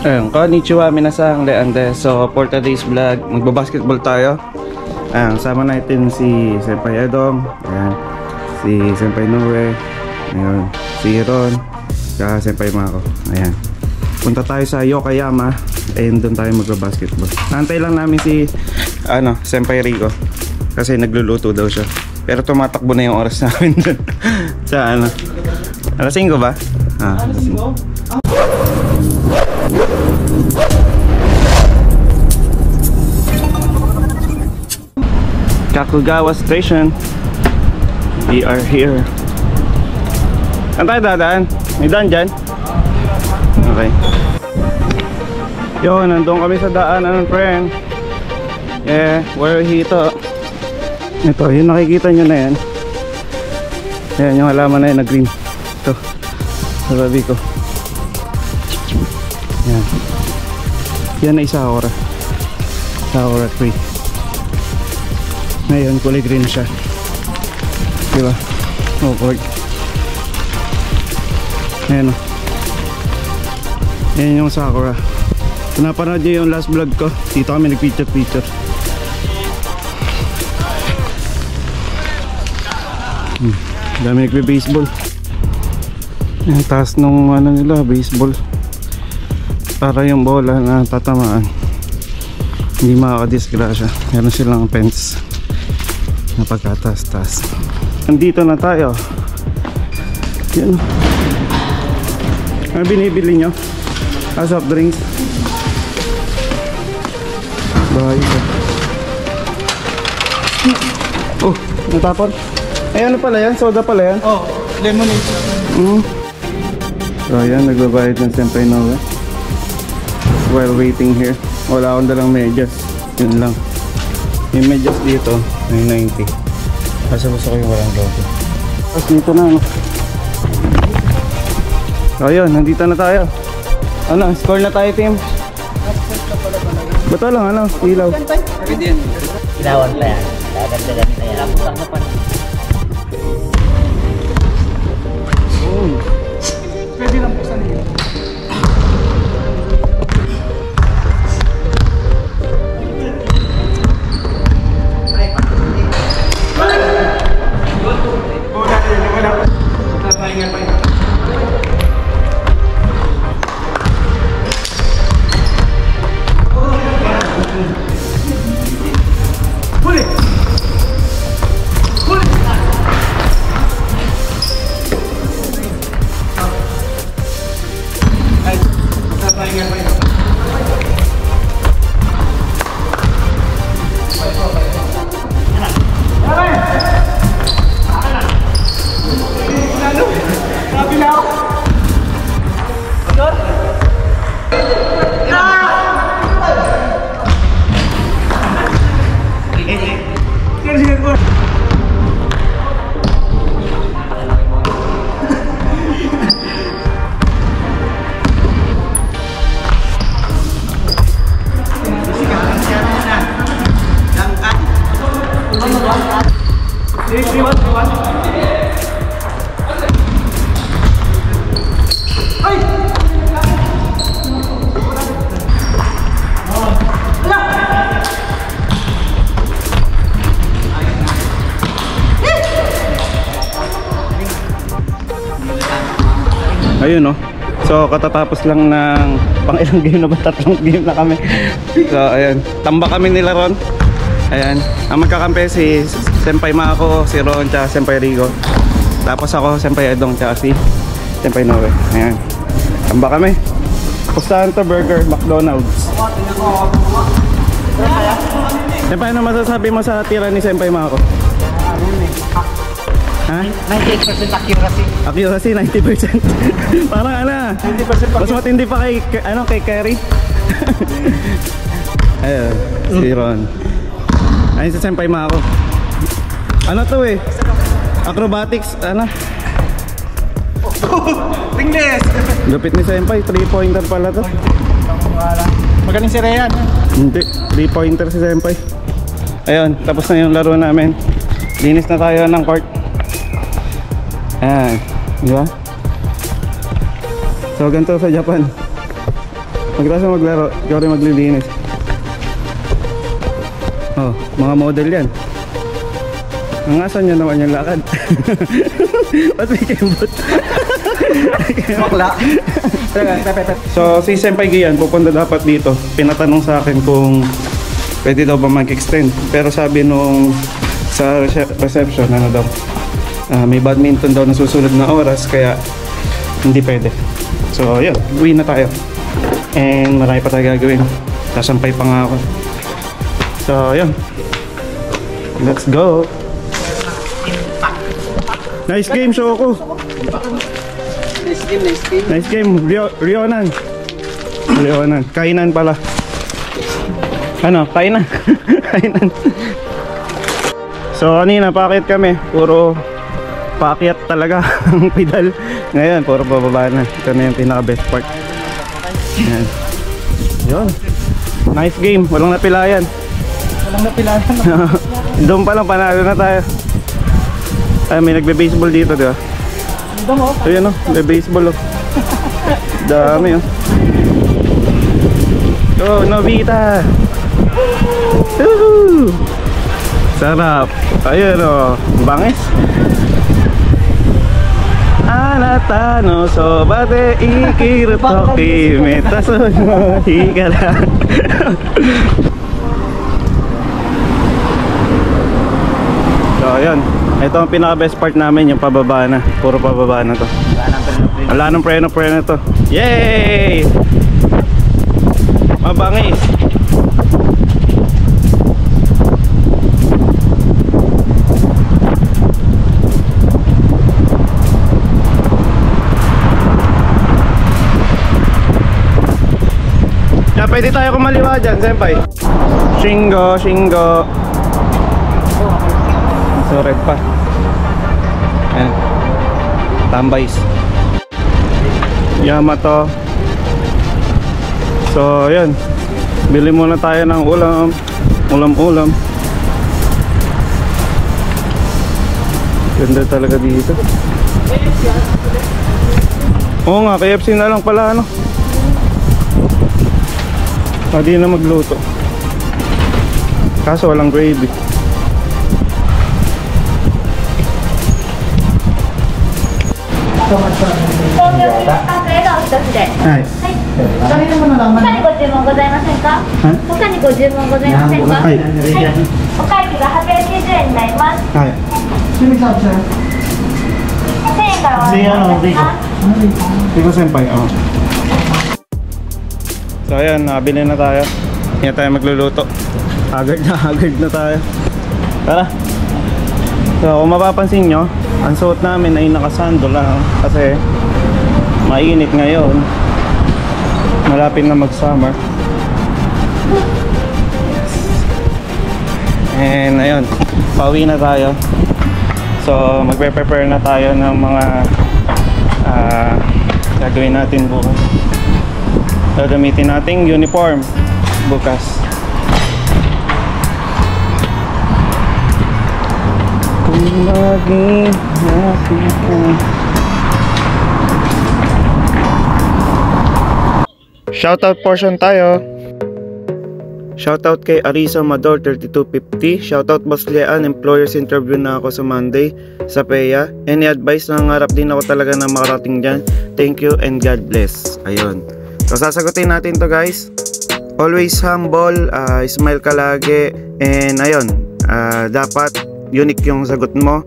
Ayun, konnichiwa minasang leande. So for today's vlog, magbabasketball tayo. Ayun, sama natin si Senpai Edong, ayan, si Senpai Noe, ayun, si Ron, kaya Senpai Mako. Ayan, punta tayo sa Yokoyama, ayun, doon tayo magbabasketball. Nantay lang namin si Senpai Rico kasi nagluluto daw siya. Pero tumatakbo na yung oras namin doon. Sa alas 5 ba? Alas 5? Kakugawa Station. We are here. Saan tayo dadaan? May daan dyan? Okay. Yo, nandun kami sa daanan, friend. Yeah, we're here. Ito, yung nakikita nyo na yan. Ayan, yung halaman na yan na green. Ito, sa babi ko. Yan. Yan ay Sakura. Sakura tree. Ngayon kulay green siya. Diba? Awkward. Ayan o. Ayan yung Sakura. Kung napanood nyo yung last vlog ko, dito kami nag-picture. Dami nagbe-baseball. Ang taas nung nila, baseball. Para yung bola na tatamaan hindi makakadisgrasya. Meron silang fence na pagkataas-taas. Nandito na tayo. Yan. Ano binibili nyo? Soft drinks. Bahay ka. Oh, natapon. Ay, ano pala yan? Soda pala yan? Oh, lemonade. So ayan, nagbabayad ng Senpai Noe while waiting here. Wala akong dalang medyas. Yun lang. Yung medyas dito ay 90. Kasi gusto ko yung walang logo. Tapos dito na So ayun, nandito na tayo. Score na tayo, team. Bato lang, ilaw. Ilawan pa yan. Gaganda-ganda na yan. Laputang na pa. Pwede lang buksan niyo. Ayun so katatapos lang ng pang ilang game na ba? 3 game na kami. So ayan, tamba kami nila Ron. Ayan, ang magkakampi si Senpai Mako, si Ron, tsaka Senpai Rico. Tapos ako, Senpai Edong, tsaka si Senpai Noe. Ayan, tamba kami. Pustahan to burger, McDonald's. Senpai, ano masasabi mo sa tira ni Senpai Mako? Ha? 98% accuracy. Accuracy 90%. Parang 90% mas matindi pa kay kay Kerry. Ayun, si Ron. Ayun si Senpai Mako. Ano to acrobatics, Ringles! Lupit ni Senpai, 3-pointer pala to. Magaling si Ryan. Hindi, 3-pointer si Senpai. Ayun, tapos na yung laro namin. Linis na tayo ng court. Ayan, di ba? So ganito sa Japan. Magkatapos maglaro, ikaw rin maglilinis. Oh, mga model yan. Nangasan nyo naman yung lakad. Ba't may kembot? Bakla. So si Senpai Gian pupunta dapat dito. Pinatanong sa akin kung pwede daw ba mag-extend. Pero sabi nung sa reception, ano daw, may badminton daw na susunod na oras, kaya hindi pwede. So yun, uwi na tayo. And marami pa tayo gagawin. Sasampay pa nga ako. So yun, let's go. Nice game, Shoko. Nice game, Rionan. Kainan pala. Ano, kainan. Kainan. So kanina paakyat kami, puro paakyat talaga ang pedal. Ngayon puro bababa na. Ito na yung pinaka best part. Yan. Yun. Nice game, walang napilayan. Walang napilayan. Doon pa lang panalo na tayo. Ay, may nagbe-baseball dito, di ba? So yun, may baseball, oh. Dami, oh. Oh, Nobita! Woohoo! Sarap! Ayun, oh. Bangis! Anata no sobate ikirutoki metaso no higara. So, ayun. Ito ang pinaka best part namin, yung pababa na. Puro pababa na to. Wala nang preno to. Yay! Mabangis. Yeah, pwede tayo kumaliwa dyan, Senpai. Shingo. So red pa. Ayan. Tambays. Yamato. So yun, bili muna tayo ng ulam. Ganda talaga dito. Oo nga, KFC na lang pala, ano. Pwede na magluto. Kaso walang gravy.はい。他にご注文ございませんか？他にご注文ございませんか？はい。お会計が890円になります。はい。1000円からお願いします。Ikaw, Senpai, oh. So ayan, nabili na tayo. Hindi na tayo magluluto. Agad na tayo. Tara. So kung mapapansin nyo, ang suot namin ay nakasando lang kasi mainit ngayon. Malapit na mag-summer. And ayun, pauwi na tayo. So magpe-prepare na tayo ng mga gagawin natin bukas. Gagamitin nating uniform bukas. Kung maging nakita. Shoutout portion tayo. Shoutout kay Arisa Mador 3250. Shoutout Boss Lean, employers interview na ako sa Monday sa PEA. Any advice, nangarap din ako talaga na makarating dyan. Thank you and God bless. Ayun. So sasagutin natin to, guys. Always humble, smile ka lagi, and ayun, dapat unique yung sagot mo,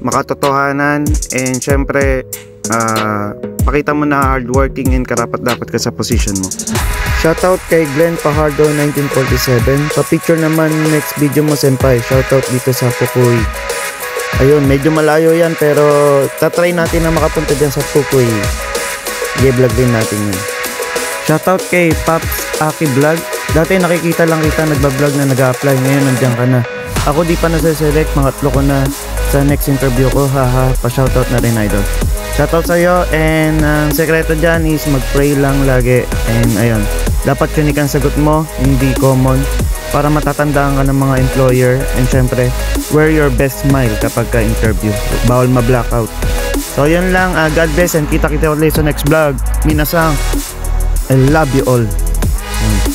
makatotohanan, and syempre pakita mo na hardworking and karapat-dapat ka sa position mo. Shoutout kay Glenn Pajardo 1947. Pa-picture naman next video mo, Senpai. Shoutout dito sa Fukui. Ayun, medyo malayo yan, pero tatry natin na makapunta dyan sa Fukui. I-vlog din natin yun. Shoutout kay Pops Aki Vlog. Dati nakikita lang kita nagbablog na nag-a-apply. Ngayon nandiyan ka na. Ako di pa nasa-select. Mangatlo ko na sa next interview ko. Haha, pa-shoutout na rin, idol. Shoutout sa'yo. And ang sekreto dyan is mag-pray lang lagi. And ayun, dapat unique ang sagot mo, hindi common, para matatandaan ka ng mga employer. And syempre, wear your best smile kapag ka-interview. Bawal ma-blackout. So yun lang. God bless and kita ulit sa next vlog. Minasang, I love you all. Hmm.